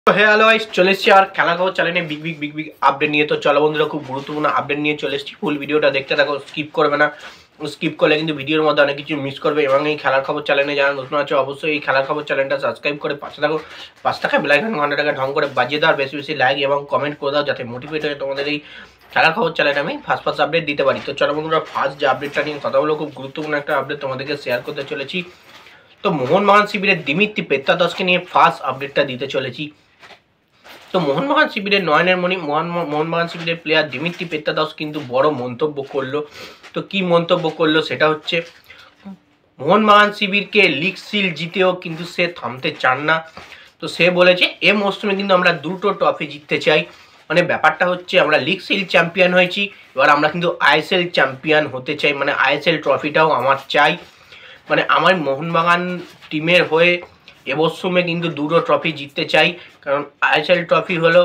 তো hello guys, চলে এসেছি আর খেলা খবর চ্যানেলে বিগ আপডেট নিয়ে। তো চলো বন্ধুরা, খুব গুরুত্বপূর্ণ আপডেট নিয়ে চলে এসেছি। ফুল ভিডিওটা দেখতে থাকো, স্কিপ করবে না। স্কিপ করলে কিন্তু ভিডিওর মধ্যে অনেক কিছু মিস করবে। এবং এই খেলার খবর চ্যানেলে যারা নতুন আছে অবশ্যই এই খেলার খবর চ্যানেলটা সাবস্ক্রাইব করে পাশে থাকো। পাশে থাকা বেল আইকন ঘন্টাটাকে ঢং করে বাজিয়ে দাও, বেশি বেশি লাইক এবং কমেন্ট করে দাও, যাতে মোটিভেট হয়ে তোমাদের এই খেলার খবর চ্যানেলে আমি ফার্স্ট আপডেট দিতে পারি। তো চলো বন্ধুরা, ফার্স্ট যে আপডেটটা নিয়ে কথা বলো, খুব গুরুত্বপূর্ণ একটা আপডেট তোমাদেরকে শেয়ার করতে চলেছি। তো মোহনবাগান শিবিরের দিমিত্রি পেত্রাদসকে নিয়ে ফার্স্ট আপডেটটা দিতে চলেছি। তো মোহনবাগান শিবিরের নয়নের মণি মোহনবাগান শিবিরের প্লেয়ার দিমিত্রি পেত্রাদস কিন্তু বড় মন্তব্য করলো। তো কি মন্তব্য করলো সেটা হচ্ছে, মোহনবাগান শিবিরকে লিগ সিল জিতেও কিন্তু সে থামতে চান না। তো সে বলেছে এ মৌসুমে কিন্তু আমরা দুটো ট্রফি জিততে চাই। মানে ব্যাপারটা হচ্ছে, আমরা লিগ সিল চ্যাম্পিয়ন হয়েছি, এবার আমরা কিন্তু আইএসএল চ্যাম্পিয়ন হতে চাই। মানে আইএসএল ট্রফিটাও আমার চাই। মানে আমার মোহনবাগান টিমের হয়ে এবছরে কিন্তু দুটো ট্রফি জিততে চাই। কারণ আইএসএল ট্রফি হলো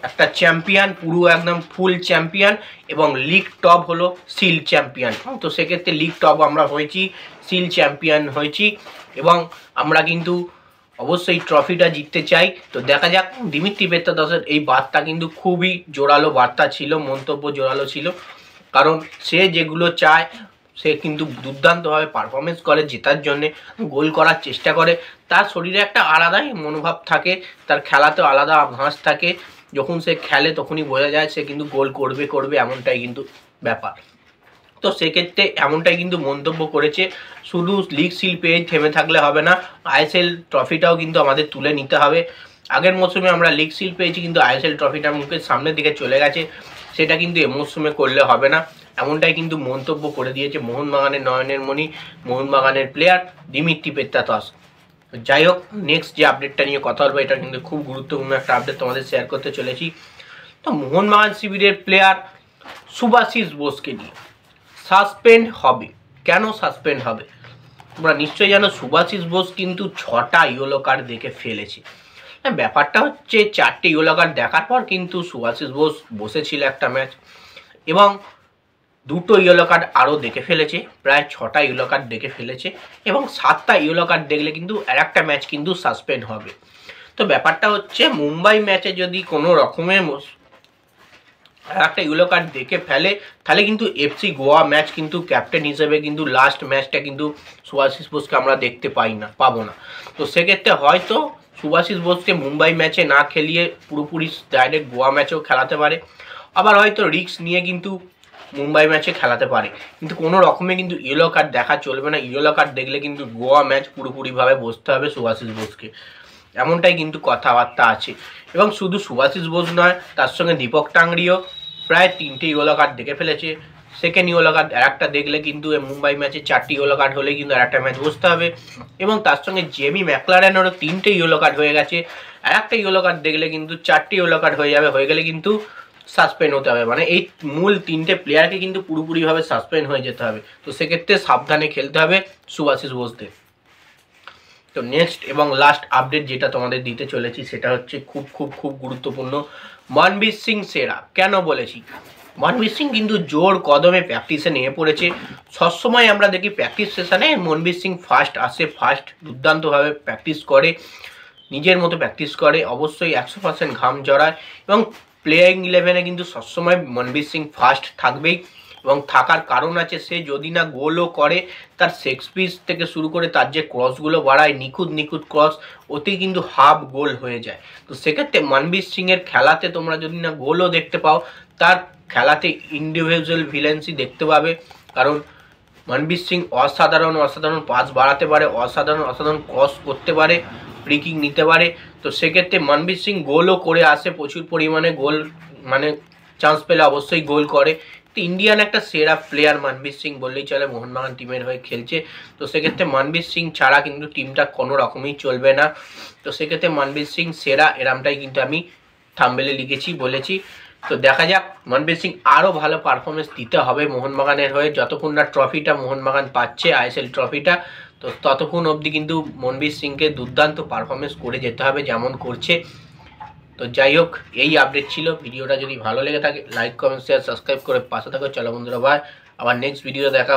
একটা চ্যাম্পিয়ন, পুরো একদম ফুল চ্যাম্পিয়ন, এবং লিগ টপ হলো সিল চ্যাম্পিয়ন। তো সেক্ষেত্রে লিগ টপ আমরা হয়েছি, সিল চ্যাম্পিয়ন হয়েছি, এবং আমরা কিন্তু অবশ্যই ট্রফিটা জিততে চাই। তো দেখা যাক। দিমিত্রি পেত্রাদসের এই বার্তা কিন্তু খুবই জোরালো বার্তা ছিল, মন্তব্য জোরালো ছিল। কারণ সে যেগুলো চায়, সে কিন্তু দুর্দান্তভাবে পারফরমেন্স করে, জেতার জন্যে গোল করার চেষ্টা করে। তার শরীরে একটা আলাদাই মনোভাব থাকে, তার খেলাতেও আলাদা ভাঁজ থাকে। যখন সে খেলে তখনই বোঝা যায় সে কিন্তু গোল করবে, এমনটাই কিন্তু ব্যাপার। তো সেক্ষেত্রে এমনটাই কিন্তু মন্তব্য করেছে। শুধু লিগ সিল পেয়ে থেমে থাকলে হবে না, আইএসএল ট্রফিটাও কিন্তু আমাদের তুলে নিতে হবে। আগের মৌসুমে আমরা লিগ সিল পেয়েছি, কিন্তু আইএসএল ট্রফিটা মুখের সামনের দিকে চলে গেছে, সেটা কিন্তু এ মৌসুমে করলে হবে না, এমনটাই কিন্তু মন্তব্য করে দিয়েছে মোহনবাগানের নয়নের মণি, মোহনবাগানের প্লেয়ার দিমিত্রি পেত্রাদস। যাই হোক, নেক্সট যে আপডেটটা নিয়ে কথা বলবো, এটা কিন্তু খুব গুরুত্বপূর্ণ একটা আপডেট তোমাদের শেয়ার করতে চলেছি। তো মোহনবাগান শিবিরের প্লেয়ার শুভাশিস বোসকে নিয়ে সাসপেন্ড হবে। কেন সাসপেন্ড হবে তোমরা নিশ্চয়ই জানো। শুভাশিস বোস কিন্তু 6টা ইয়েলো কার্ড দেখে ফেলেছে। ব্যাপারটা হচ্ছে, 4টে ইয়েলো কার্ড দেখার পর কিন্তু শুভাশিস বোস বসেছিল একটা ম্যাচ, এবং 2টো ইয়েলো কার্ড আরও দেখে ফেলেছে, প্রায় 6টা ইয়েলো কার্ড দেখে ফেলেছে, এবং 7টা ইয়েলো কার্ড দেখলে কিন্তু একটা ম্যাচ কিন্তু সাসপেন্ড হবে। তো ব্যাপারটা হচ্ছে, মুম্বাই ম্যাচে যদি কোনো রকমের একটা ইয়েলো কার্ড দেখে ফেলে, তাহলে কিন্তু এফসি গোয়া ম্যাচ কিন্তু ক্যাপ্টেন হিসেবে কিন্তু লাস্ট ম্যাচটা কিন্তু শুভাশিস বোসকে আমরা দেখতে পাবো না। তো সেক্ষেত্রে হয়তো শুভাশিস বোসকে মুম্বাই ম্যাচে না খেলিয়ে পুরোপুরি ডাইরেক্ট গোয়া ম্যাচেও খেলাতে পারে, আবার হয়তো রিস্ক নিয়ে কিন্তু মুম্বাই ম্যাচে খেলাতে পারে। কিন্তু কোনো রকমে কিন্তু ইয়েলো কার্ড দেখা চলবে না। ইয়েলো কার্ড দেখলে কিন্তু গোয়া ম্যাচ পুরোপুরিভাবে বসতে হবে শুভাশিস বোসকে, এমনটাই কিন্তু কথাবার্তা আছে। এবং শুধু শুভাশিস বোস নয়, তার সঙ্গে দীপক টাংরিও প্রায় 3টে ইয়েলো কার্ড দেখে ফেলেছে। সেকেন্ড ইয়েলো কার্ড আরেকটা দেখলে কিন্তু মুম্বাই ম্যাচে 4টি ইয়েলো কার্ড হলে কিন্তু আরেকটা ম্যাচ বসতে হবে। এবং তার সঙ্গে জেমি ম্যাকলারেনেরও 3টে ইয়েলো কার্ড হয়ে গেছে, আরেকটা ইয়েলো কার্ড দেখলে কিন্তু 4টি ইয়েলো কার্ড হয়ে যাবে, হয়ে গেলে কিন্তু সাসপেন্ড হতে হবে। মানে এই মূল 3টে প্লেয়ারকে কিন্তু পুরোপুরিভাবে সাসপেন্ড হয়ে যেতে হবে। তো সেক্ষেত্রে সাবধানে খেলতে হবে শুভাশিস বোসদের। তো নেক্সট এবং লাস্ট আপডেট যেটা তোমাদের দিতে চলেছি, সেটা হচ্ছে খুব গুরুত্বপূর্ণ। মনবীর সিং সেরা। কেন বলেছি? মনবীর সিং কিন্তু জোর কদমে প্র্যাকটিসে নিয়ে পড়েছে। সবসময় আমরা দেখি প্র্যাকটিস সেশনে মনবীর সিং ফার্স্ট আসে, দুর্দান্তভাবে প্র্যাকটিস করে, নিজের মতো প্র্যাকটিস করে, অবশ্যই 100% ঘাম জড়ায়, এবং প্লেয়িং 11-এ কিন্তু সবসময় মনবীর সিং ফার্স্ট থাকবেই। এবং থাকার কারণ আছে, সে যদি না গোলও করে, তার সেক্স পিস থেকে শুরু করে তার যে ক্রসগুলো বাড়ায়, নিখুঁত ক্রস, ওতেই কিন্তু হাফ গোল হয়ে যায়। তো সেক্ষেত্রে মনবীর সিংয়ের খেলাতে তোমরা যদি না গোলও দেখতে পাও, তার খেলাতে ইন্ডিভিজুয়াল ভিলেন্সি দেখতে পাবে। কারণ মনবীর সিং অসাধারণ পাস বাড়াতে পারে, অসাধারণ ক্রস করতে পারে, ফ্রি কিক নিতে পারে। তো সেক্ষেত্রে মনবীর সিং গোলও করে আসে, প্রচুর পরিমাণে গোল, মানে চান্স পেলে অবশ্যই গোল করে। তো ইন্ডিয়ান একটা সেরা প্লেয়ার মনবীর সিং বললেই চলে, মোহনবাগান টিমের হয়ে খেলছে। তো সেক্ষেত্রে মনবীর সিং ছাড়া কিন্তু টিমটা কোনো রকমই চলবে না। তো সেক্ষেত্রে মনবীর সিং সেরা, এরমটাই কিন্তু আমি থাম্বনেলে লিখেছি, বলেছি। তো দেখা যাক, মনবীর সিং আরও ভালো পারফরমেন্স দিতে হবে মোহনবাগানের হয়ে, যতক্ষণ না ট্রফিটা মোহনবাগান পাচ্ছে, আইএসএল ট্রফিটা। তো ততক্ষণ অবধি কিন্তু মনবীর সিংকে দুর্দান্ত পারফরমেন্স করে যেতে হবে, যেমন করছে। তো যাই হোক, এই আপডেট ছিল। ভিডিওটা যদি ভালো লেগে থাকে লাইক কমেন্ট শেয়ার সাবস্ক্রাইব করে পাশে থাকো। চলো বন্ধুরা, ভাই আবার নেক্সট ভিডিও দেখা